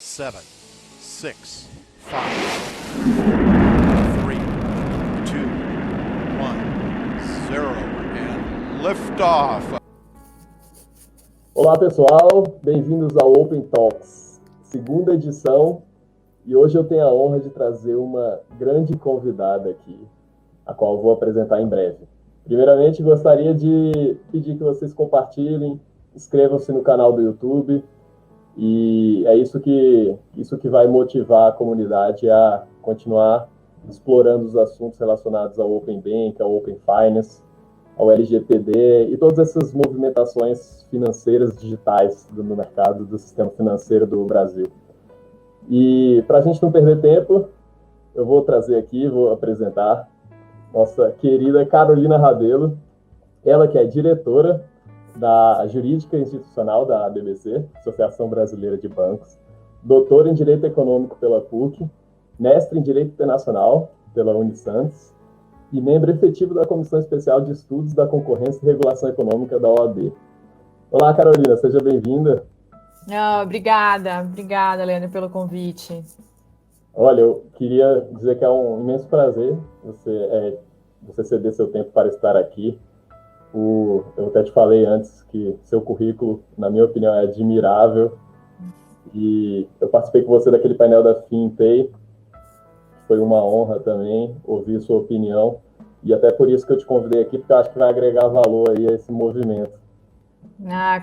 7, 6, 5, 3, 2, 1, 0, and liftoff. Olá pessoal, bem-vindos ao Open Talks, segunda edição, e hoje eu tenho a honra de trazer uma grande convidada aqui, a qual eu vou apresentar em breve. Primeiramente, gostaria de pedir que vocês compartilhem, inscrevam-se no canal do YouTube, e é isso que vai motivar a comunidade a continuar explorando os assuntos relacionados ao Open Bank, ao Open Finance, ao LGPD e todas essas movimentações financeiras digitais no mercado do sistema financeiro do Brasil. E para a gente não perder tempo, eu vou trazer aqui, vou apresentar nossa querida Carolina Rabelo, ela que é diretora da Jurídica Institucional da ABBC, Associação Brasileira de Bancos, doutora em Direito Econômico pela PUC, mestre em Direito Internacional pela Unisantos e membro efetivo da Comissão Especial de Estudos da Concorrência e Regulação Econômica da OAB. Olá, Carolina, seja bem-vinda. Obrigada, Leandro, pelo convite. Olha, eu queria dizer que é um imenso prazer você ceder seu tempo para estar aqui. Eu até te falei antes que seu currículo, na minha opinião, é admirável. E eu participei com você daquele painel da FinPay. Foi uma honra também ouvir sua opinião. E até por isso que eu te convidei aqui, porque eu acho que vai agregar valor aí a esse movimento.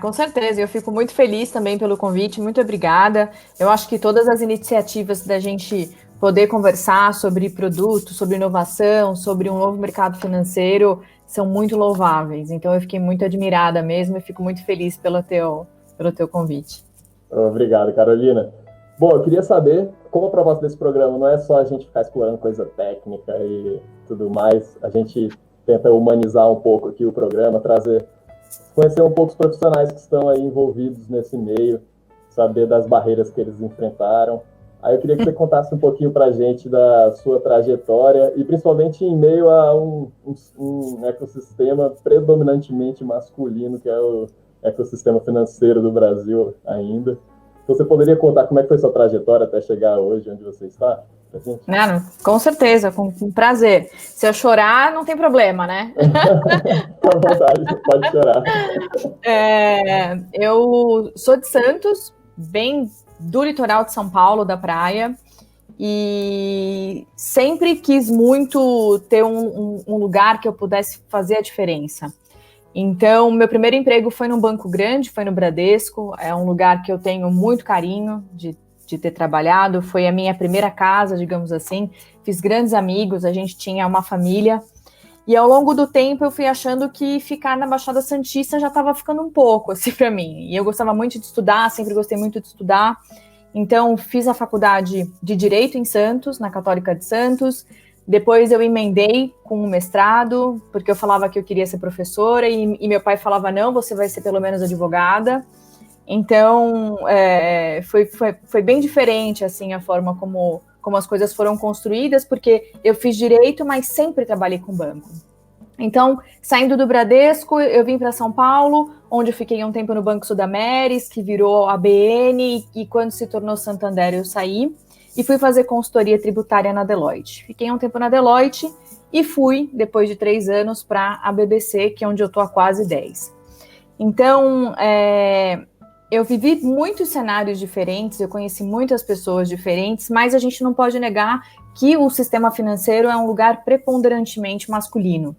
Com certeza, eu fico muito feliz também pelo convite, muito obrigada. Eu acho que todas as iniciativas da gente poder conversar sobre produtos, sobre inovação, sobre um novo mercado financeiro são muito louváveis. Então eu fiquei muito admirada mesmo e fico muito feliz pelo teu convite. Obrigado, Carolina. Bom, eu queria saber, como a proposta desse programa não é só a gente ficar explorando coisa técnica e tudo mais, a gente tenta humanizar um pouco aqui o programa, conhecer um pouco os profissionais que estão aí envolvidos nesse meio, saber das barreiras que eles enfrentaram. Aí eu queria que você contasse um pouquinho para a gente da sua trajetória e principalmente em meio a um ecossistema predominantemente masculino, que é o ecossistema financeiro do Brasil ainda. Então, você poderia contar como é que foi sua trajetória até chegar hoje, onde você está? Com certeza, com prazer. Se eu chorar, não tem problema, né? Com vontade, pode chorar. Eu sou de Santos, bem do litoral de São Paulo, da praia, e sempre quis muito ter um lugar que eu pudesse fazer a diferença. Então, meu primeiro emprego foi num banco grande, foi no Bradesco, é um lugar que eu tenho muito carinho de ter trabalhado, foi a minha primeira casa, digamos assim, fiz grandes amigos, a gente tinha uma família, e ao longo do tempo eu fui achando que ficar na Baixada Santista já estava ficando um pouco, assim, para mim, e eu gostava muito de estudar, sempre gostei muito de estudar, então fiz a faculdade de Direito em Santos, na Católica de Santos. Depois eu emendei com um mestrado, porque eu falava que eu queria ser professora, e meu pai falava, não, você vai ser pelo menos advogada. Então, foi bem diferente, assim, a forma como as coisas foram construídas, porque eu fiz direito, mas sempre trabalhei com banco. Então, saindo do Bradesco, eu vim para São Paulo, onde eu fiquei um tempo no Banco Sudameris, que virou ABN, e quando se tornou Santander eu saí, e fui fazer consultoria tributária na Deloitte. Fiquei um tempo na Deloitte e fui, depois de 3 anos, para a BBC, que é onde eu estou há quase 10. Então, eu vivi muitos cenários diferentes, eu conheci muitas pessoas diferentes, mas a gente não pode negar que o sistema financeiro é um lugar preponderantemente masculino.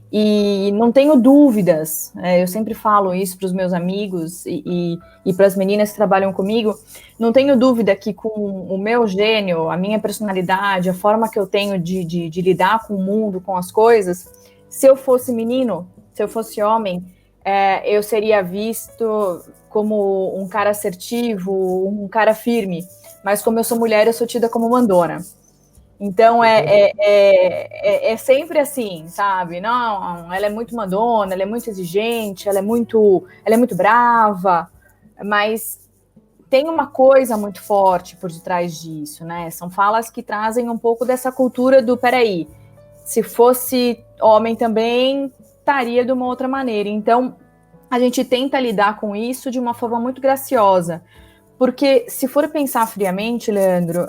E não tenho dúvidas, eu sempre falo isso para os meus amigos e para as meninas que trabalham comigo, não tenho dúvida que com o meu gênio, a minha personalidade, a forma que eu tenho de lidar com o mundo, com as coisas, se eu fosse menino, se eu fosse homem, eu seria visto como um cara assertivo, um cara firme, mas como eu sou mulher, eu sou tida como mandona. Então, é sempre assim, sabe? Não, ela é muito mandona, ela é muito exigente, ela é muito brava, mas tem uma coisa muito forte por detrás disso, né? São falas que trazem um pouco dessa cultura do, peraí, se fosse homem também, estaria de uma outra maneira. Então, a gente tenta lidar com isso de uma forma muito graciosa, Porque se for pensar friamente, Leandro,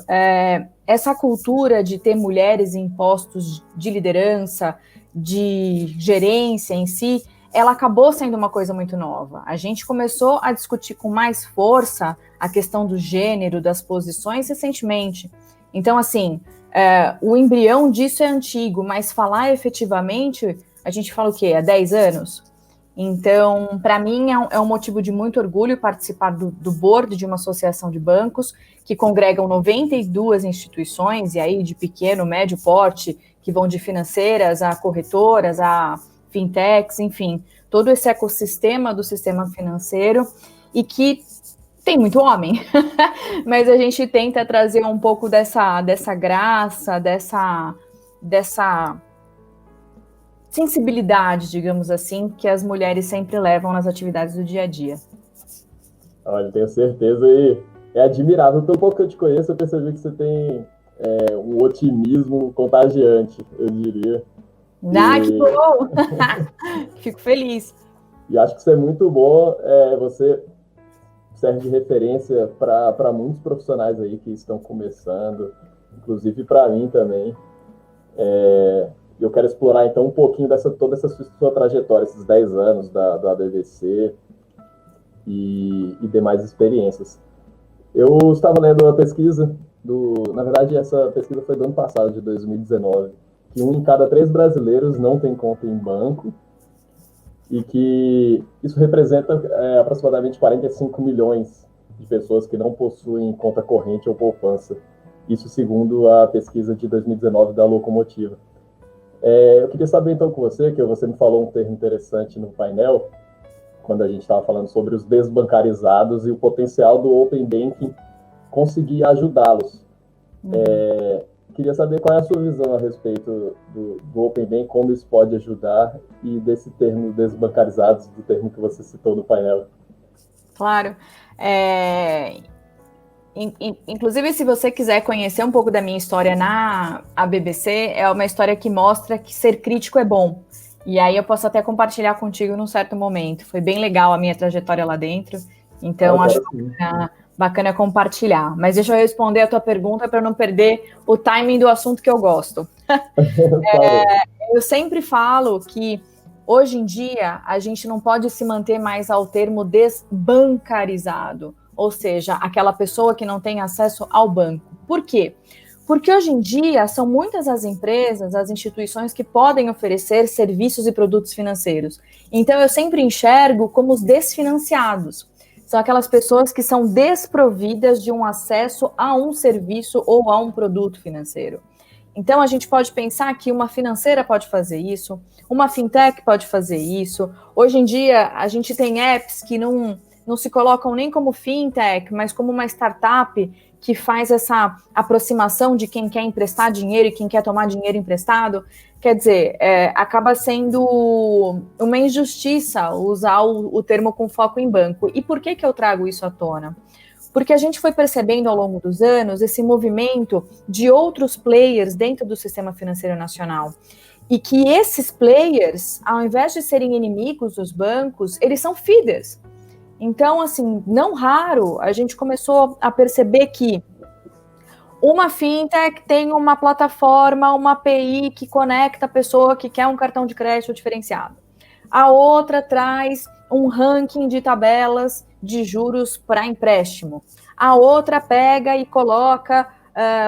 essa cultura de ter mulheres em postos de liderança, de gerência em si, ela acabou sendo uma coisa muito nova. A gente começou a discutir com mais força a questão do gênero, das posições recentemente. Então, assim, o embrião disso é antigo, mas falar efetivamente, a gente fala o quê? Há 10 anos? Então, para mim, é um motivo de muito orgulho participar do board de uma associação de bancos que congregam 92 instituições, e aí de pequeno, médio porte, que vão de financeiras a corretoras, a fintechs, enfim, todo esse ecossistema do sistema financeiro, e que tem muito homem, mas a gente tenta trazer um pouco dessa graça, dessa sensibilidade, digamos assim, que as mulheres sempre levam nas atividades do dia a dia. Olha, tenho certeza, e é admirável. Pelo pouco que eu te conheço, eu percebi que você tem um otimismo contagiante, eu diria. Que bom! Fico feliz. E acho que isso é muito bom. Você serve de referência para muitos profissionais aí que estão começando, inclusive para mim também. Eu quero explorar, então, um pouquinho toda essa sua trajetória, esses 10 anos do ABVC e demais experiências. Eu estava lendo uma pesquisa, na verdade, essa pesquisa foi do ano passado, de 2019, que 1 em cada 3 brasileiros não tem conta em banco, e que isso representa aproximadamente 45 milhões de pessoas que não possuem conta corrente ou poupança. Isso segundo a pesquisa de 2019 da Locomotiva. Eu queria saber então com você, que você me falou um termo interessante no painel, quando a gente estava falando sobre os desbancarizados e o potencial do Open Banking conseguir ajudá-los. Queria saber qual é a sua visão a respeito do Open Banking, como isso pode ajudar, e desse termo desbancarizados, do termo que você citou no painel. Claro. Inclusive, se você quiser conhecer um pouco da minha história na ABBC, é uma história que mostra que ser crítico é bom. E aí eu posso até compartilhar contigo num certo momento. Foi bem legal a minha trajetória lá dentro, então acho bacana compartilhar. Mas deixa eu responder a tua pergunta para não perder o timing do assunto que eu gosto. Eu sempre falo que hoje em dia a gente não pode se manter mais ao termo desbancarizado, ou seja, aquela pessoa que não tem acesso ao banco. Por quê? Porque hoje em dia são muitas as empresas, as instituições que podem oferecer serviços e produtos financeiros. Então eu sempre enxergo como os desfinanciados. São aquelas pessoas que são desprovidas de um acesso a um serviço ou a um produto financeiro. Então a gente pode pensar que uma financeira pode fazer isso, uma fintech pode fazer isso. Hoje em dia a gente tem apps que não se colocam nem como fintech, mas como uma startup que faz essa aproximação de quem quer emprestar dinheiro e quem quer tomar dinheiro emprestado. Quer dizer, acaba sendo uma injustiça usar o termo com foco em banco. E por que eu trago isso à tona? Porque a gente foi percebendo ao longo dos anos esse movimento de outros players dentro do sistema financeiro nacional. E que esses players, ao invés de serem inimigos dos bancos, eles são feeders. Então, assim, não raro, a gente começou a perceber que uma fintech tem uma plataforma, uma API que conecta a pessoa que quer um cartão de crédito diferenciado. A outra traz um ranking de tabelas de juros para empréstimo. A outra pega e coloca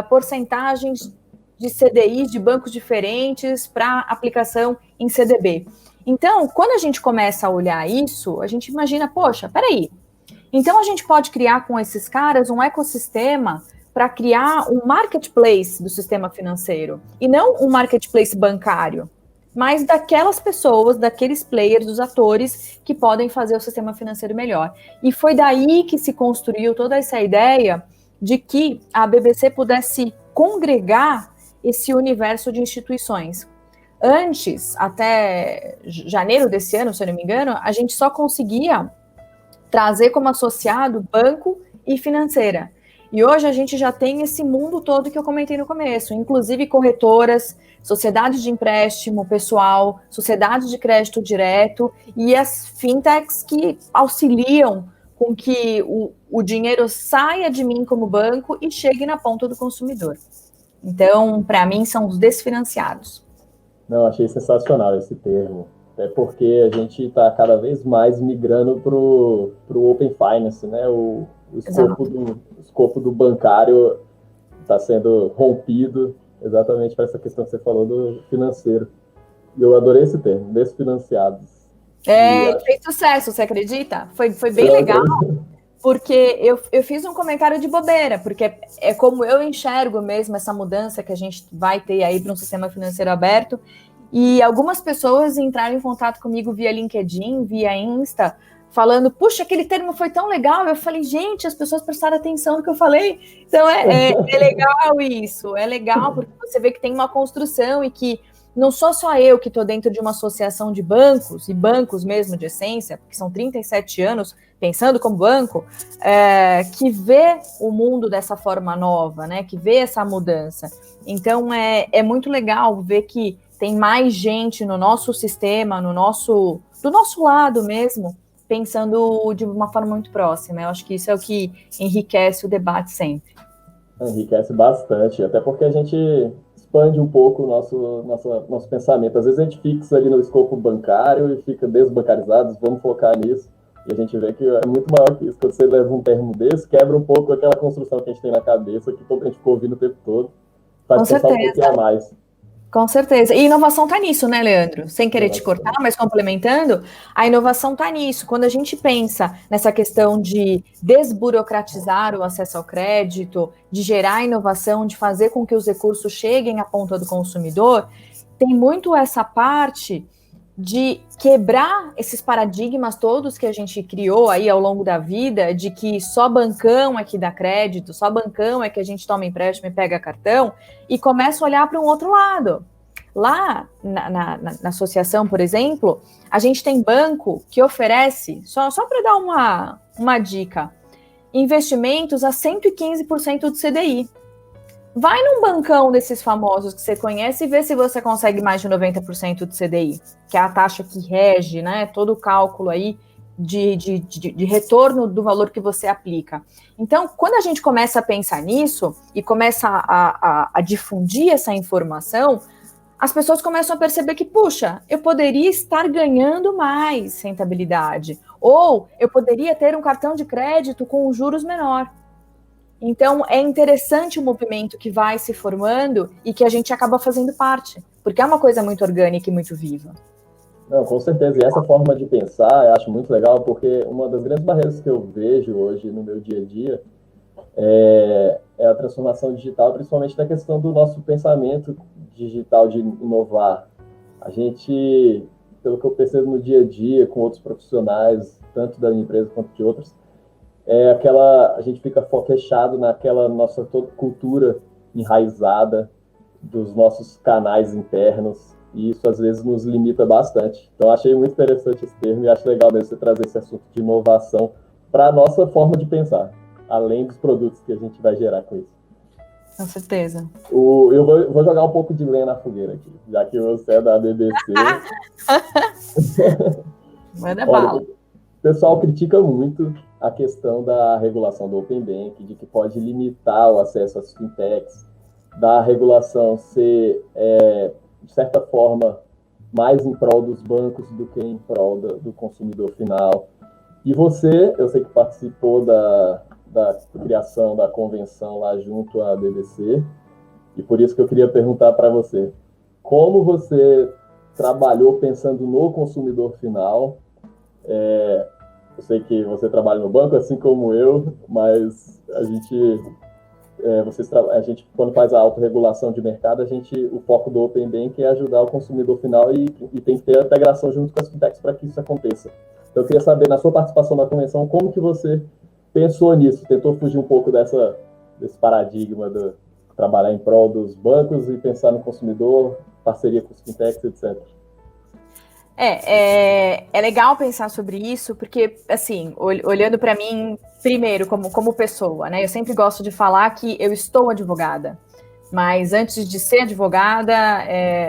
porcentagens de CDIs de bancos diferentes para aplicação em CDB. Então, quando a gente começa a olhar isso, a gente imagina, poxa, peraí, então a gente pode criar com esses caras um ecossistema para criar um marketplace do sistema financeiro, e não um marketplace bancário, mas daquelas pessoas, daqueles players, dos atores que podem fazer o sistema financeiro melhor. E foi daí que se construiu toda essa ideia de que a ABBC pudesse congregar esse universo de instituições. Antes, até janeiro desse ano, se eu não me engano, a gente só conseguia trazer como associado banco e financeira. E hoje a gente já tem esse mundo todo que eu comentei no começo, inclusive corretoras, sociedades de empréstimo pessoal, sociedades de crédito direto e as fintechs que auxiliam com que o dinheiro saia de mim como banco e chegue na ponta do consumidor. Então, para mim, são os desfinanciados. Não, achei sensacional esse termo. Até porque a gente está cada vez mais migrando para o Open Finance, né? O escopo do bancário está sendo rompido exatamente para essa questão que você falou do financeiro. E eu adorei esse termo, desfinanciados. Fez sucesso, você acredita? Foi bem legal, porque eu fiz um comentário de bobeira, porque é como eu enxergo mesmo essa mudança que a gente vai ter aí para um sistema financeiro aberto, e algumas pessoas entraram em contato comigo via LinkedIn, via Insta, falando, puxa, aquele termo foi tão legal. Eu falei, gente, as pessoas prestaram atenção no que eu falei. Então é legal isso, é legal porque você vê que tem uma construção e que não sou só eu que estou dentro de uma associação de bancos, e bancos mesmo de essência, porque são 37 anos pensando como banco, que vê o mundo dessa forma nova, né? Que vê essa mudança. Então é muito legal ver que tem mais gente no nosso sistema, do nosso lado mesmo, pensando de uma forma muito próxima. Eu acho que isso é o que enriquece o debate sempre. Enriquece bastante, até porque a gente expande um pouco o nosso pensamento. Às vezes a gente fixa ali no escopo bancário e fica desbancarizado, vamos focar nisso. E a gente vê que é muito maior que isso. Quando você leva um termo desse, quebra um pouco aquela construção que a gente tem na cabeça, que a gente ficou ouvindo o tempo todo. Faz pensar um pouquinho a mais. Com certeza. E inovação está nisso, né, Leandro? Sem querer te cortar, mas complementando, a inovação está nisso. Quando a gente pensa nessa questão de desburocratizar o acesso ao crédito, de gerar inovação, de fazer com que os recursos cheguem à ponta do consumidor, tem muito essa parte de quebrar esses paradigmas todos que a gente criou aí ao longo da vida, de que só bancão é que dá crédito, só bancão é que a gente toma empréstimo e pega cartão, e começa a olhar para um outro lado. Lá na associação, por exemplo, a gente tem banco que oferece, só para dar uma dica, investimentos a 115% do CDI. Vai num bancão desses famosos que você conhece e vê se você consegue mais de 90% do CDI, que é a taxa que rege, né, todo o cálculo aí de retorno do valor que você aplica. Então, quando a gente começa a pensar nisso e começa a difundir essa informação, as pessoas começam a perceber que, puxa, eu poderia estar ganhando mais rentabilidade, ou eu poderia ter um cartão de crédito com juros menor. Então, é interessante o movimento que vai se formando e que a gente acaba fazendo parte, porque é uma coisa muito orgânica e muito viva. Não, com certeza. E essa forma de pensar eu acho muito legal, porque uma das grandes barreiras que eu vejo hoje no meu dia a dia é a transformação digital, principalmente na questão do nosso pensamento digital de inovar. A gente, pelo que eu percebo no dia a dia com outros profissionais, tanto da minha empresa quanto de outros, a gente fica fechado naquela nossa toda cultura enraizada dos nossos canais internos, e isso às vezes nos limita bastante. Então achei muito interessante esse termo e acho legal mesmo você trazer esse assunto de inovação para a nossa forma de pensar, além dos produtos que a gente vai gerar com isso. Com certeza. Eu vou jogar um pouco de lenha na fogueira aqui, já que você é da BBC. Manda bala. O pessoal critica muito a questão da regulação do Open Bank, de que pode limitar o acesso às fintechs, da regulação ser, de certa forma, mais em prol dos bancos do que em prol do consumidor final. E você, eu sei que participou da criação da convenção lá junto à BBC, e por isso que eu queria perguntar para você, como você trabalhou pensando no consumidor final? Eu sei que você trabalha no banco, assim como eu, mas a gente, quando faz a autorregulação de mercado, o foco do Open Bank é ajudar o consumidor final e tem que ter a integração junto com as fintechs para que isso aconteça. Então, eu queria saber, na sua participação na convenção, como que você pensou nisso? Tentou fugir um pouco desse paradigma de trabalhar em prol dos bancos e pensar no consumidor, parceria com os fintechs, etc. É legal pensar sobre isso, porque, assim, olhando para mim, primeiro, como pessoa, né? Eu sempre gosto de falar que eu estou advogada, mas antes de ser advogada,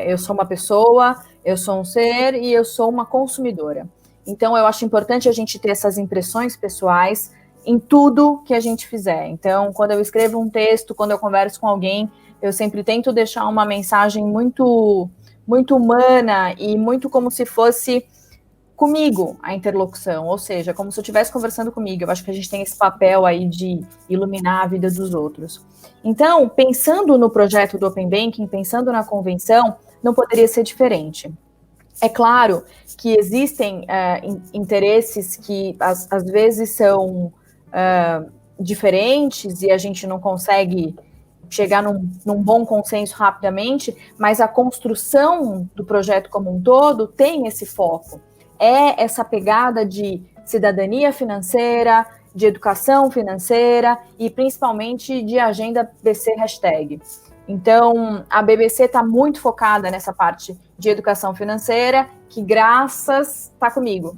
eu sou uma pessoa, eu sou um ser e eu sou uma consumidora. Então, eu acho importante a gente ter essas impressões pessoais em tudo que a gente fizer. Então, quando eu escrevo um texto, quando eu converso com alguém, eu sempre tento deixar uma mensagem muito, muito humana e muito como se fosse comigo a interlocução, ou seja, como se eu estivesse conversando comigo. Eu acho que a gente tem esse papel aí de iluminar a vida dos outros. Então, pensando no projeto do Open Banking, pensando na convenção, não poderia ser diferente. É claro que existem interesses que às vezes são diferentes e a gente não consegue chegar num bom consenso rapidamente, mas a construção do projeto como um todo tem esse foco. É essa pegada de cidadania financeira, de educação financeira e principalmente de agenda BC hashtag. Então, a BBC está muito focada nessa parte de educação financeira, que graças está comigo.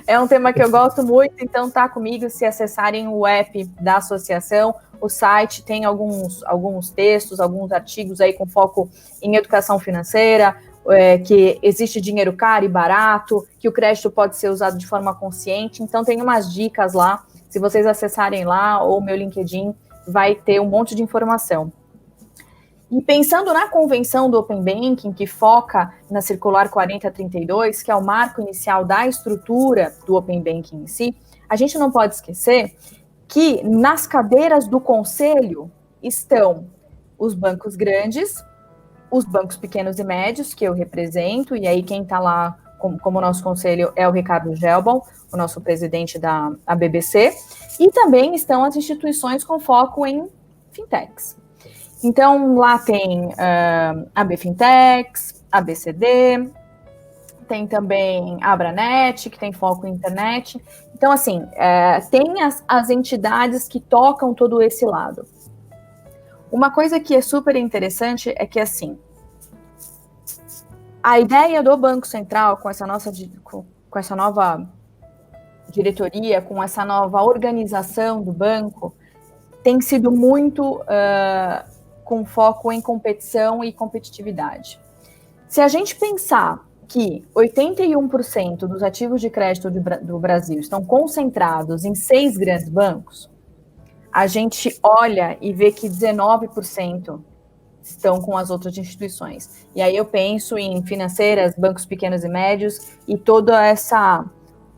É um tema que eu gosto muito, então está comigo. Se acessarem o app da associação, o site tem alguns textos, alguns artigos aí com foco em educação financeira, que existe dinheiro caro e barato, que o crédito pode ser usado de forma consciente. Então, tem umas dicas lá. Se vocês acessarem lá, ou meu LinkedIn, vai ter um monte de informação. E pensando na convenção do Open Banking, que foca na Circular 4032, que é o marco inicial da estrutura do Open Banking em si, a gente não pode esquecer que nas cadeiras do conselho estão os bancos grandes, os bancos pequenos e médios, que eu represento, e aí quem está lá como nosso conselho é o Ricardo Gelbon, o nosso presidente da BBC, e também estão as instituições com foco em fintechs. Então, lá tem a BFintex, a BCD, tem também a Abranet, que tem foco em internet. Então, assim, tem as entidades que tocam todo esse lado. Uma coisa que é super interessante é que, assim, a ideia do Banco Central, com essa nova diretoria, com essa nova organização do banco, tem sido muito com foco em competição e competitividade. Se a gente pensar que 81% dos ativos de crédito do Brasil estão concentrados em 6 grandes bancos, a gente olha e vê que 19% estão com as outras instituições. E aí eu penso em financeiras, bancos pequenos e médios e toda essa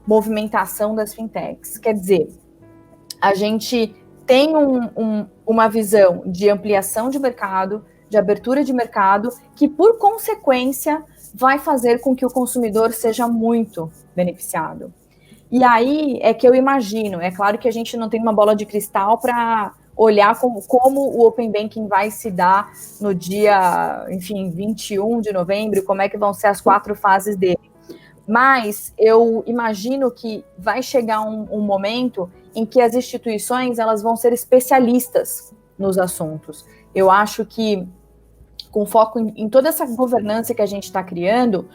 movimentação das fintechs. Quer dizer, a gente tem uma visão de ampliação de mercado, de abertura de mercado, que, por consequência, vai fazer com que o consumidor seja muito beneficiado. E aí é que eu imagino, é claro que a gente não tem uma bola de cristal para olhar como o Open Banking vai se dar no dia, enfim, 21 de novembro, como é que vão ser as 4 fases dele. Mas eu imagino que vai chegar um momento em que as instituições elas vão ser especialistas nos assuntos. Eu acho que, com foco em toda essa governança que a gente está criando,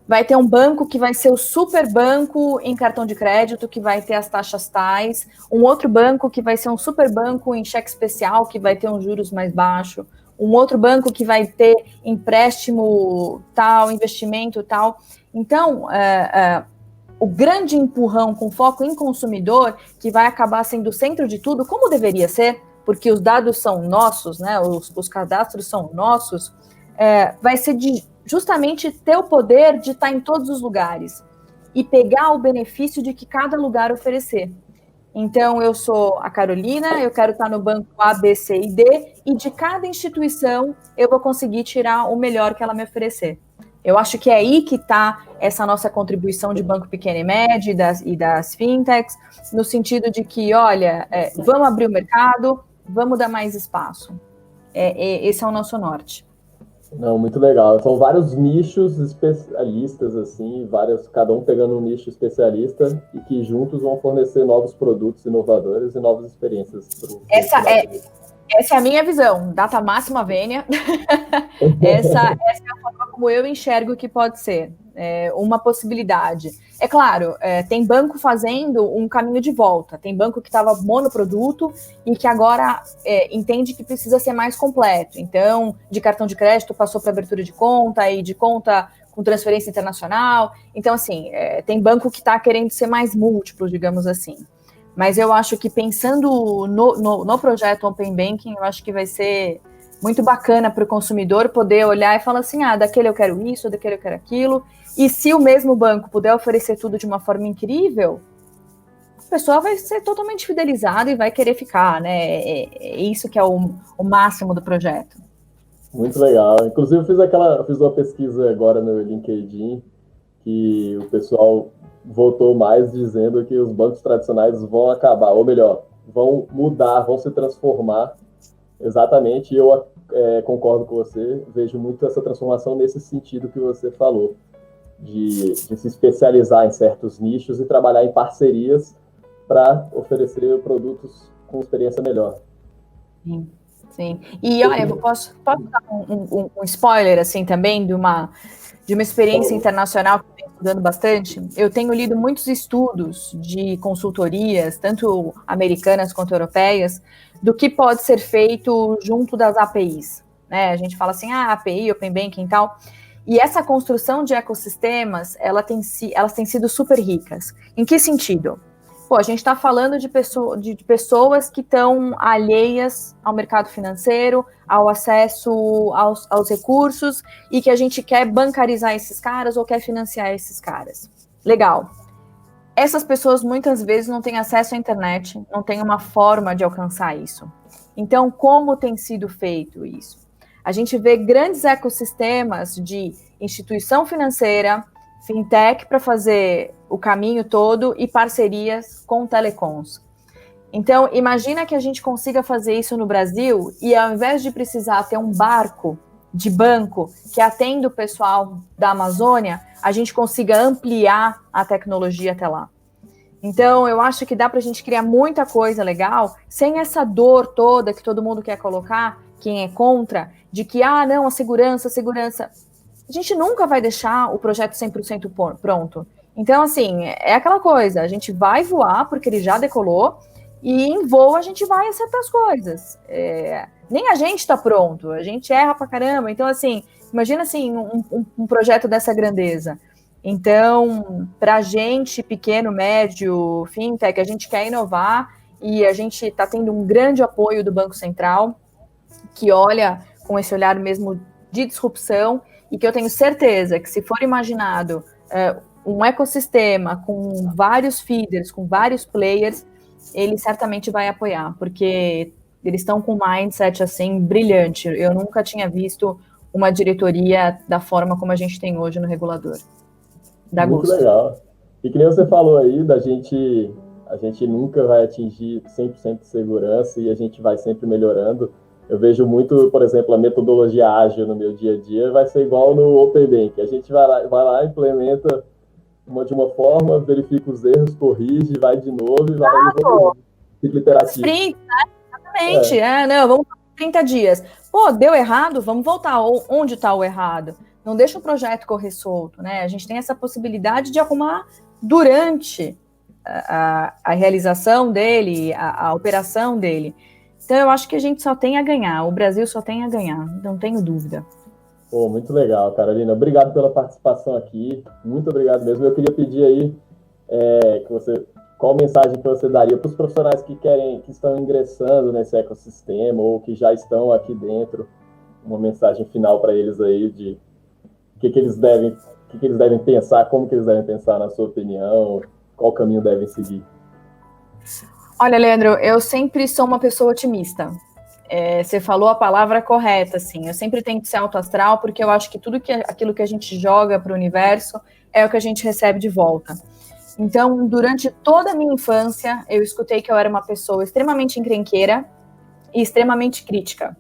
vai ter um banco que vai ser o super banco em cartão de crédito, que vai ter as taxas tais, um outro banco que vai ser um super banco em cheque especial, que vai ter um juros mais baixo, um outro banco que vai ter empréstimo tal, investimento tal. Então, o grande empurrão com foco em consumidor, que vai acabar sendo o centro de tudo, como deveria ser, porque os dados são nossos, né, os cadastros são nossos, vai ser justamente ter o poder de estar em todos os lugares e pegar o benefício de que cada lugar oferecer. Então, eu sou a Carolina, eu quero estar no banco A, B, C e D, e de cada instituição eu vou conseguir tirar o melhor que ela me oferecer. Eu acho que é aí que está essa nossa contribuição de banco pequeno e médio e das fintechs, no sentido de que, olha, vamos abrir o mercado, vamos dar mais espaço. Esse é o nosso norte. Não, muito legal. São vários nichos especialistas, assim, cada um pegando um nicho especialista e que juntos vão fornecer novos produtos inovadores e novas experiências. Essa é a minha visão, data máxima vênia. Essa é a forma como eu enxergo que pode ser uma possibilidade. É claro, tem banco fazendo um caminho de volta, tem banco que estava monoproduto e que agora entende que precisa ser mais completo. Então, de cartão de crédito passou para abertura de conta e de conta com transferência internacional. Então, assim, tem banco que está querendo ser mais múltiplo, digamos assim. Mas eu acho que pensando no projeto Open Banking, eu acho que vai ser muito bacana para o consumidor poder olhar e falar assim, daquele eu quero isso, daquele eu quero aquilo. E se o mesmo banco puder oferecer tudo de uma forma incrível, a pessoa vai ser totalmente fidelizada e vai querer ficar, né? É isso que é o máximo do projeto. Muito legal. Inclusive, eu fiz uma pesquisa agora no LinkedIn que o pessoal votou mais dizendo que os bancos tradicionais vão acabar, ou melhor, vão mudar, vão se transformar. Exatamente, e eu concordo com você, vejo muito essa transformação nesse sentido que você falou, de se especializar em certos nichos e trabalhar em parcerias para oferecer produtos com experiência melhor. Sim, sim. E olha, eu posso dar um spoiler assim também de uma experiência internacional que eu venho estudando bastante? Eu tenho lido muitos estudos de consultorias, tanto americanas quanto europeias, do que pode ser feito junto das APIs. Né? A gente fala assim, API, Open Banking e tal. E essa construção de ecossistemas, elas têm sido super ricas. Em que sentido? A gente está falando de pessoas que estão alheias ao mercado financeiro, ao acesso aos recursos, e que a gente quer bancarizar esses caras ou quer financiar esses caras. Legal. Essas pessoas muitas vezes não têm acesso à internet, não têm uma forma de alcançar isso. Então, como tem sido feito isso? A gente vê grandes ecossistemas de instituição financeira, fintech para fazer o caminho todo e parcerias com telecoms. Então, imagina que a gente consiga fazer isso no Brasil e ao invés de precisar ter um barco de banco que atenda o pessoal da Amazônia, a gente consiga ampliar a tecnologia até lá. Então, eu acho que dá para a gente criar muita coisa legal sem essa dor toda que todo mundo quer colocar, quem é contra, de que, não, a segurança. A gente nunca vai deixar o projeto 100% pronto. Então, assim, é aquela coisa, a gente vai voar porque ele já decolou e em voo a gente vai acertar as coisas. Nem a gente está pronto, a gente erra pra caramba. Então, assim, imagina assim, um projeto dessa grandeza. Então, para a gente, pequeno, médio, fintech, a gente quer inovar e a gente está tendo um grande apoio do Banco Central, que olha com esse olhar mesmo de disrupção e que eu tenho certeza que se for imaginado um ecossistema com vários feeders, com vários players, ele certamente vai apoiar, porque eles estão com um mindset assim brilhante. Eu nunca tinha visto uma diretoria da forma como a gente tem hoje no regulador. Dá muito gosto. Legal. E que nem você falou aí, a gente nunca vai atingir 100% de segurança e a gente vai sempre melhorando. Eu vejo muito, por exemplo, a metodologia ágil no meu dia a dia vai ser igual no Open Bank. A gente vai lá implementa de uma forma, verifica os erros, corrige, vai de novo e vai evoluindo. Ciclo iterativo. Sprint, né? Exatamente. Não, vamos 30 dias. Deu errado, vamos voltar. Onde está o errado? Não deixa o projeto correr solto, né? A gente tem essa possibilidade de arrumar durante a realização dele, a operação dele. Então, eu acho que a gente só tem a ganhar. O Brasil só tem a ganhar, não tenho dúvida. Muito legal, Carolina. Obrigado pela participação aqui. Muito obrigado mesmo. Eu queria pedir aí qual mensagem que você daria para os profissionais que estão ingressando nesse ecossistema ou que já estão aqui dentro. Uma mensagem final para eles aí de o que eles devem pensar, como que eles devem pensar, na sua opinião, qual caminho devem seguir. Olha, Leandro, eu sempre sou uma pessoa otimista. Você falou a palavra correta, assim. Eu sempre tento ser autoastral, porque eu acho que aquilo que a gente joga para o universo é o que a gente recebe de volta. Então, durante toda a minha infância, eu escutei que eu era uma pessoa extremamente encrenqueira e extremamente crítica.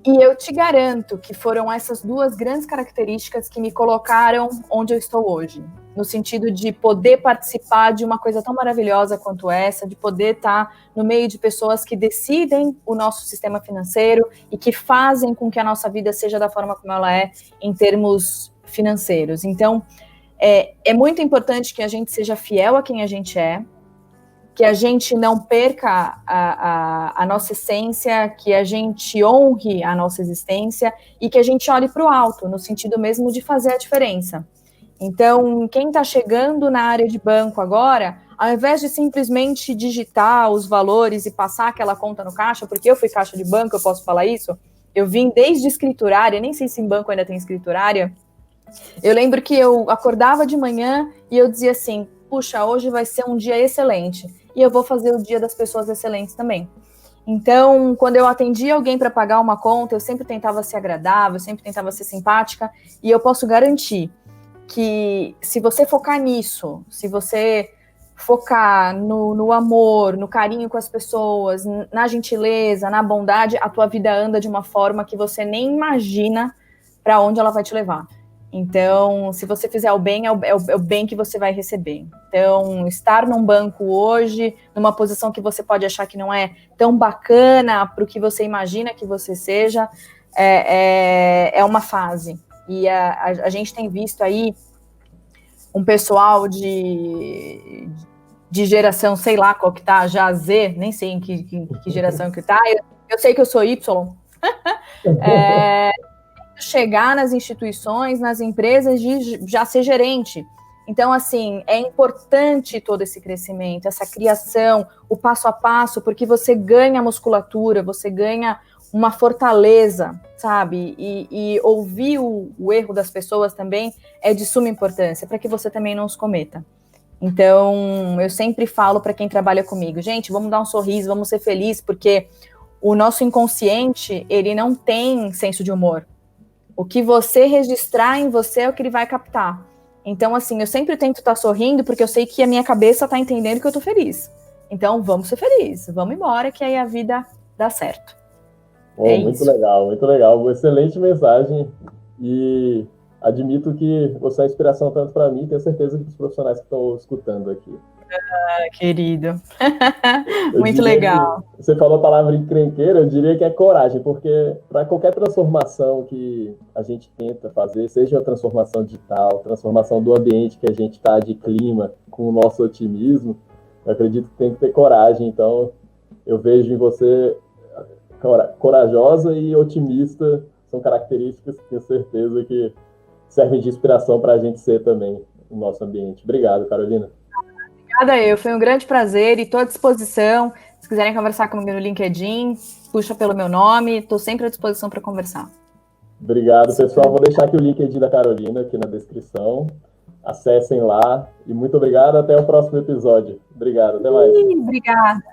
E eu te garanto que foram essas duas grandes características que me colocaram onde eu estou hoje. No sentido de poder participar de uma coisa tão maravilhosa quanto essa, de poder estar no meio de pessoas que decidem o nosso sistema financeiro e que fazem com que a nossa vida seja da forma como ela é em termos financeiros. Então, é muito importante que a gente seja fiel a quem a gente é, que a gente não perca a nossa essência, que a gente honre a nossa existência e que a gente olhe para o alto, no sentido mesmo de fazer a diferença. Então, quem está chegando na área de banco agora, ao invés de simplesmente digitar os valores e passar aquela conta no caixa, porque eu fui caixa de banco, eu posso falar isso, eu vim desde escriturária, nem sei se em banco ainda tem escriturária. Eu lembro que eu acordava de manhã e eu dizia assim, puxa, hoje vai ser um dia excelente, e eu vou fazer o dia das pessoas excelentes também. Então, quando eu atendia alguém para pagar uma conta, eu sempre tentava ser agradável, sempre tentava ser simpática, e eu posso garantir que se você focar nisso, se você focar no amor, no carinho com as pessoas, na gentileza, na bondade, a tua vida anda de uma forma que você nem imagina para onde ela vai te levar. Então, se você fizer o bem, é o bem que você vai receber. Então, estar num banco hoje, numa posição que você pode achar que não é tão bacana para o que você imagina que você seja, é uma fase. E a gente tem visto aí um pessoal de geração, sei lá qual que tá, já Z, nem sei em que geração que tá, eu sei que eu sou Y, chegar nas instituições, nas empresas, de já ser gerente. Então, assim, é importante todo esse crescimento, essa criação, o passo a passo, porque você ganha musculatura, você ganha uma fortaleza, sabe? E ouvir o erro das pessoas também é de suma importância, para que você também não os cometa. Então, eu sempre falo para quem trabalha comigo, gente, vamos dar um sorriso, vamos ser felizes, porque o nosso inconsciente, ele não tem senso de humor. O que você registrar em você é o que ele vai captar. Então, assim, eu sempre tento estar sorrindo, porque eu sei que a minha cabeça está entendendo que eu estou feliz. Então, vamos ser felizes, vamos embora, que aí a vida dá certo. Muito legal, muito legal. Uma excelente mensagem. E admito que você é inspiração tanto para mim, tenho certeza que os profissionais que estão escutando aqui. Querido. Muito legal. Você falou a palavra encrenqueira, eu diria que é coragem, porque para qualquer transformação que a gente tenta fazer, seja a transformação digital, transformação do ambiente que a gente está, de clima, com o nosso otimismo, eu acredito que tem que ter coragem. Então, eu vejo em você corajosa e otimista, são características que tenho certeza que servem de inspiração para a gente ser também no nosso ambiente. Obrigado, Carolina. Obrigada, foi um grande prazer e estou à disposição. Se quiserem conversar comigo no LinkedIn, puxa pelo meu nome, estou sempre à disposição para conversar. Obrigado, pessoal. Vou deixar aqui o LinkedIn da Carolina aqui na descrição. Acessem lá e muito obrigado. Até o próximo episódio. Obrigado, até mais. Obrigada.